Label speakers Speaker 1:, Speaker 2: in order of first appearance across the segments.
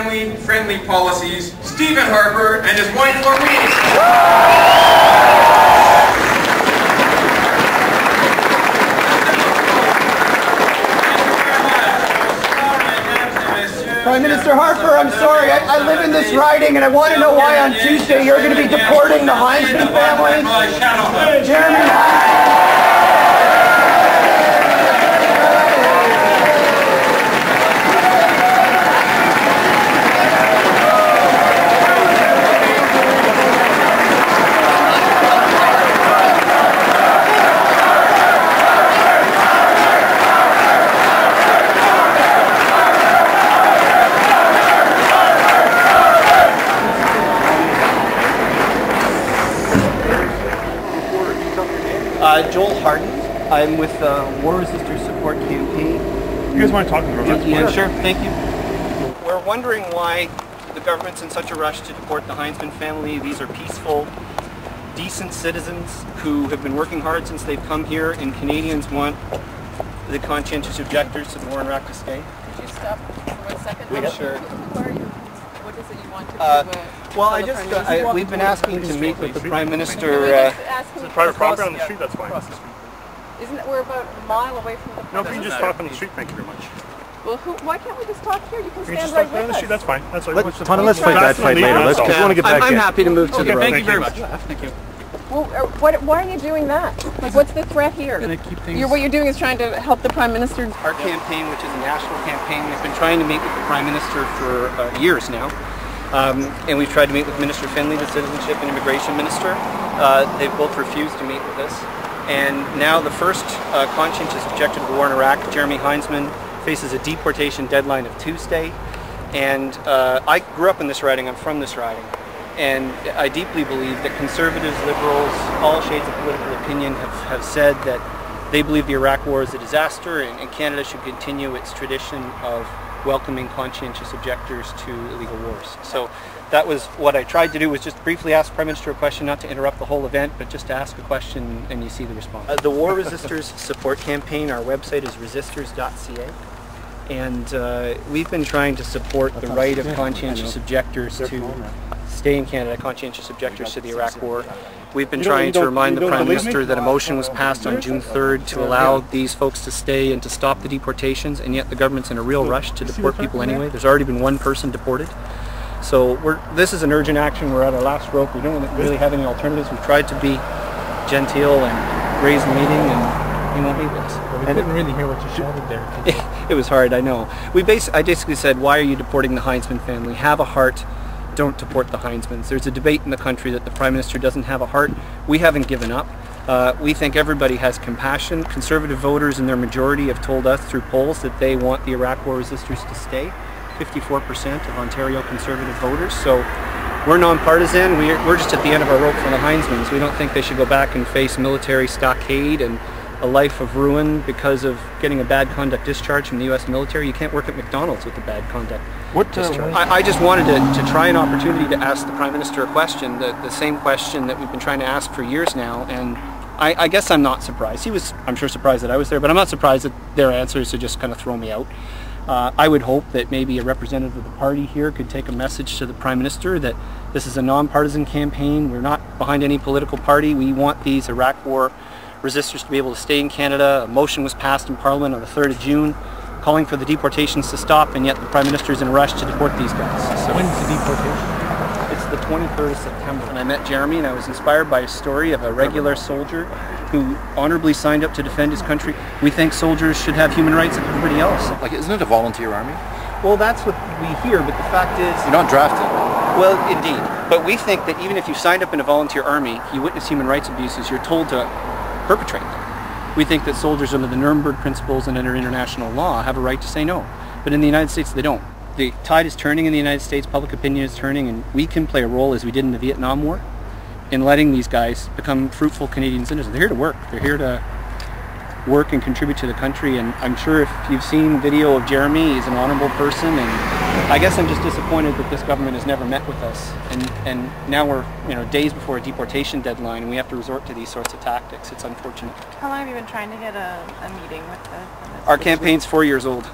Speaker 1: family-friendly policies, Stephen Harper and his wife Maureen.
Speaker 2: Prime Minister Harper, I'm sorry, I live in this riding and I want to know why on Tuesday you're going to be deporting the Hinzman family. Jeremy.
Speaker 3: Joel Harden. I'm with the War Resisters Support Campaign.
Speaker 4: You guys want to talk about that?
Speaker 3: Yeah, sure. Thank you. We're wondering why the government's in such a rush to deport the Hinzman family. These are peaceful, decent citizens who have been working hard since they've come here, and Canadians want the conscientious objectors to the war in Iraq to stay.
Speaker 5: Could you stop for 1 second?
Speaker 3: Yeah, sure.
Speaker 5: What is it you want to do?
Speaker 3: Well, we've been asking to meet with the Prime Minister.
Speaker 4: It's a private property on the street, that's fine.
Speaker 5: Isn't it, we're about a mile away from the...
Speaker 4: No, if you can just talk on the street, thank you very much.
Speaker 5: Well, why can't we just talk here? You can stand
Speaker 4: just
Speaker 5: right
Speaker 4: talk
Speaker 5: with
Speaker 4: on the
Speaker 5: us.
Speaker 4: street, that's fine. That's
Speaker 6: Let's fight that fight later. Let's want to get back
Speaker 3: I'm happy to move to the road.
Speaker 4: Thank you very much. Thank you.
Speaker 5: Well, why are you doing that? Like, what's the threat here? What you're doing is trying to help the Prime Minister.
Speaker 3: Our campaign, which is a national campaign, we've been trying to meet with the Prime Minister for years now. And we've tried to meet with Minister Finley, the Citizenship and Immigration Minister. They've both refused to meet with us. And now the first conscientious objector to the war in Iraq, Jeremy Hinzman, faces a deportation deadline of Tuesday. And I grew up in this riding, I'm from this riding. And I deeply believe that conservatives, liberals, all shades of political opinion have said that they believe the Iraq war is a disaster, and Canada should continue its tradition of welcoming conscientious objectors to illegal wars. So that was what I tried to do, was just briefly ask the Prime Minister a question, not to interrupt the whole event, but just to ask a question and you see the response. The War Resisters Support Campaign, our website is resisters.ca. And we've been trying to support the right of conscientious objectors to stay in Canada, conscientious objectors to the Iraq war. We've been trying to remind the Prime Minister that a motion was passed on June 3rd to allow these folks to stay and to stop the deportations, and yet the government's in a real rush to deport people anyway. There's already been one person deported. So this is an urgent action. We're at our last rope. We don't really have any alternatives. We've tried to be genteel and raise the meeting, and he won't meet with us.
Speaker 6: Well, we couldn't really hear what you shouted there.
Speaker 3: It was hard, I know. I basically said, why are you deporting the Hinzman family? Have a heart. Don't deport the Hinzmans. There's a debate in the country that the Prime Minister doesn't have a heart. We haven't given up. We think everybody has compassion. Conservative voters in their majority have told us through polls that they want the Iraq war resistors to stay. 54% of Ontario Conservative voters. So we're nonpartisan. We're just at the end of our rope for the Hinzmans. We don't think they should go back and face military stockade and a life of ruin because of getting a bad conduct discharge from the U.S. military. You can't work at McDonald's with a bad conduct discharge. I just wanted to try an opportunity to ask the Prime Minister a question, the same question that we've been trying to ask for years now, and I guess I'm not surprised. He was, I'm sure, surprised that I was there, but I'm not surprised that their answers to just kind of throw me out. I would hope that maybe a representative of the party here could take a message to the Prime Minister that this is a non-partisan campaign. We're not behind any political party. We want these Iraq war resistors to be able to stay in Canada. A motion was passed in Parliament on the 3rd of June calling for the deportations to stop, and yet the Prime Minister is in a rush to deport these guys.
Speaker 6: So when's the deportation?
Speaker 3: It's the 23rd of September. And I met Jeremy and I was inspired by a story of a regular soldier who honorably signed up to defend his country. We think soldiers should have human rights like everybody else.
Speaker 6: Like, isn't it a volunteer army?
Speaker 3: Well, that's what we hear, but the fact is...
Speaker 6: You're not drafted.
Speaker 3: Well, indeed. But we think that even if you signed up in a volunteer army, you witness human rights abuses, you're told to perpetrate them. We think that soldiers under the Nuremberg principles and under international law have a right to say no. But in the United States, they don't. The tide is turning in the United States, public opinion is turning, and we can play a role, as we did in the Vietnam War, in letting these guys become fruitful Canadian citizens. They're here to work. They're here to work and contribute to the country, and I'm sure if you've seen video of Jeremy, he's an honorable person, and I guess I'm just disappointed that this government has never met with us, and now we're days before a deportation deadline and we have to resort to these sorts of tactics. It's unfortunate.
Speaker 5: How long have you been trying to get a meeting with the...
Speaker 3: Our campaign's 4 years old.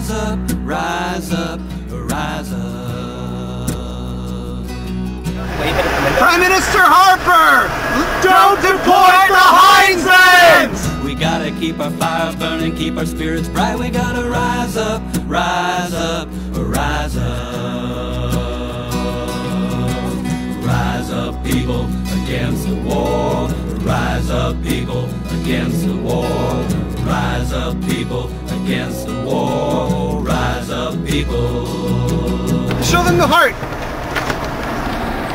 Speaker 7: rise up, rise up, rise up.
Speaker 2: Prime Minister Harper, don't deport the Hinzmans!
Speaker 7: We gotta keep our fires burning, keep our spirits bright. We gotta rise up, rise up, rise up. Rise up, people, against the war. Rise up, people, against the war. Rise up, people, against the war. Rise up, people.
Speaker 2: Show them the heart.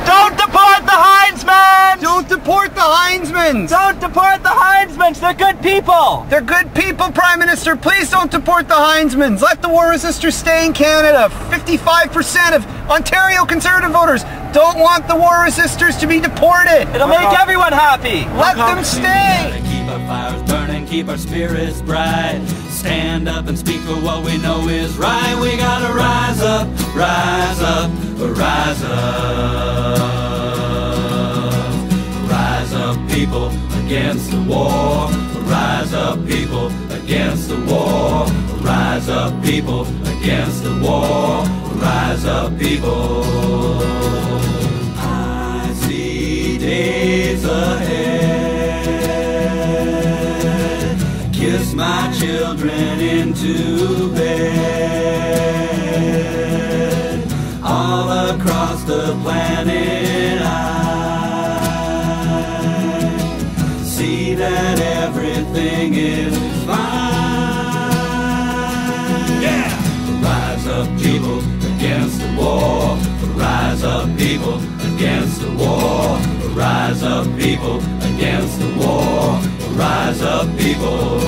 Speaker 8: Don't deport the Hinzmans!
Speaker 2: Don't deport the Hinzmans!
Speaker 8: Don't deport the Hinzmans! They're good people!
Speaker 2: They're good people, Prime Minister. Please don't deport the Hinzmans. Let the war resistors stay in Canada. 55% of Ontario Conservative voters don't want the war resistors to be deported.
Speaker 8: It'll make everyone happy.
Speaker 2: Let them stay.
Speaker 7: Keep our fires burning, keep our spirits bright. Stand up and speak for what we know is right. We gotta rise up, rise up, rise up. Rise up, people, against the war. Rise up, people, against the war. Rise up, people, against the war. Rise up, people. I see days ahead. Kiss my children into bed. All across the planet I see that everything is fine. Yeah! Rise up, people, against the war. Rise up, people, against the war. Rise up, people, against the war. Rise up, people.